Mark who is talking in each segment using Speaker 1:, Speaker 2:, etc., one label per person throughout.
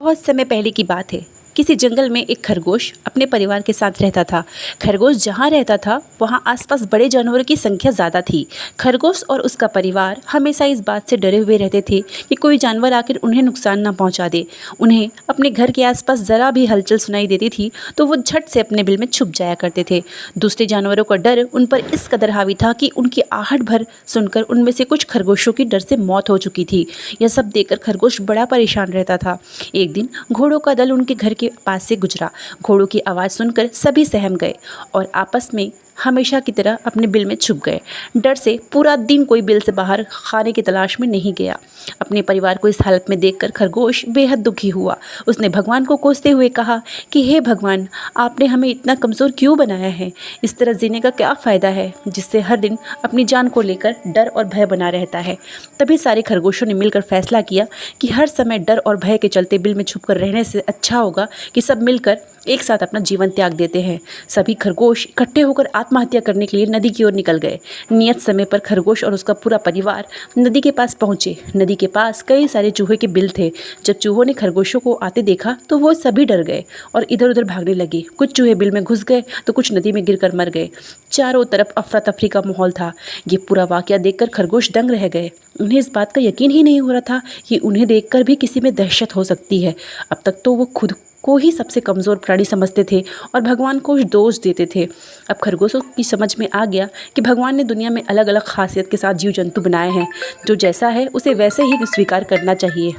Speaker 1: बहुत समय पहले की बात है। किसी जंगल में एक खरगोश अपने परिवार के साथ रहता था। खरगोश जहाँ रहता था वहाँ आसपास बड़े जानवरों की संख्या ज़्यादा थी। खरगोश और उसका परिवार हमेशा इस बात से डरे हुए रहते थे कि कोई जानवर आकर उन्हें नुकसान ना पहुँचा दे। उन्हें अपने घर के आसपास ज़रा भी हलचल सुनाई देती थी तो वो झट से अपने बिल में छुप जाया करते थे। दूसरे जानवरों का डर उन पर इस कदर हावी था कि उनकी आहट भर सुनकर उनमें से कुछ खरगोशों की डर से मौत हो चुकी थी। यह सब देखकर खरगोश बड़ा परेशान रहता था। एक दिन घोड़ों का दल उनके घर के पास से गुजरा। घोड़ों की आवाज़ सुनकर सभी सहम गए और आपस में हमेशा की तरह अपने बिल में छुप गए। डर से पूरा दिन कोई बिल से बाहर खाने की तलाश में नहीं गया। अपने परिवार को इस हालत में देखकर खरगोश बेहद दुखी हुआ। उसने भगवान को कोसते हुए कहा कि हे भगवान, आपने हमें इतना कमज़ोर क्यों बनाया है? इस तरह जीने का क्या फ़ायदा है जिससे हर दिन अपनी जान को लेकर डर और भय बना रहता है। तभी सारे खरगोशों ने मिलकर फैसला किया कि हर समय डर और भय के चलते बिल में छुपकर रहने से अच्छा होगा कि सब मिलकर एक साथ अपना जीवन त्याग देते हैं। सभी खरगोश इकट्ठे होकर आत्महत्या करने के लिए नदी की ओर निकल गए। नियत समय पर खरगोश और उसका पूरा परिवार नदी के पास पहुंचे। नदी के पास कई सारे चूहे के बिल थे। जब चूहों ने खरगोशों को आते देखा तो वो सभी डर गए और इधर उधर भागने लगे। कुछ चूहे बिल में घुस गए तो कुछ नदी में गिरकर मर गए। चारों तरफ अफरा तफरी का माहौल था। ये पूरा वाकया देखकर खरगोश दंग रह गए। उन्हें इस बात का यकीन ही नहीं हो रहा था कि उन्हें देखकर भी किसी में दहशत हो सकती है। अब तक तो वो खुद को ही सबसे कमज़ोर प्राणी समझते थे और भगवान को दोष देते थे। अब खरगोशों की समझ में आ गया कि भगवान ने दुनिया में अलग अलग खासियत के साथ जीव जंतु बनाए हैं। जो जैसा है उसे वैसे ही स्वीकार करना चाहिए।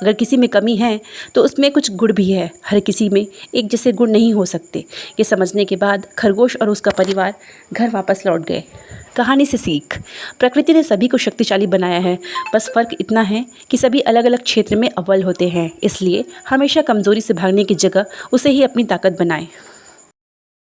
Speaker 1: अगर किसी में कमी है तो उसमें कुछ गुण भी है। हर किसी में एक जैसे गुण नहीं हो सकते। ये समझने के बाद खरगोश और उसका परिवार घर वापस लौट गए। कहानी से सीख, प्रकृति ने सभी को शक्तिशाली बनाया है। बस फ़र्क इतना है कि सभी अलग अलग क्षेत्र में अव्वल होते हैं। इसलिए हमेशा कमज़ोरी से भागने की जगह उसे ही अपनी ताकत बनाएं।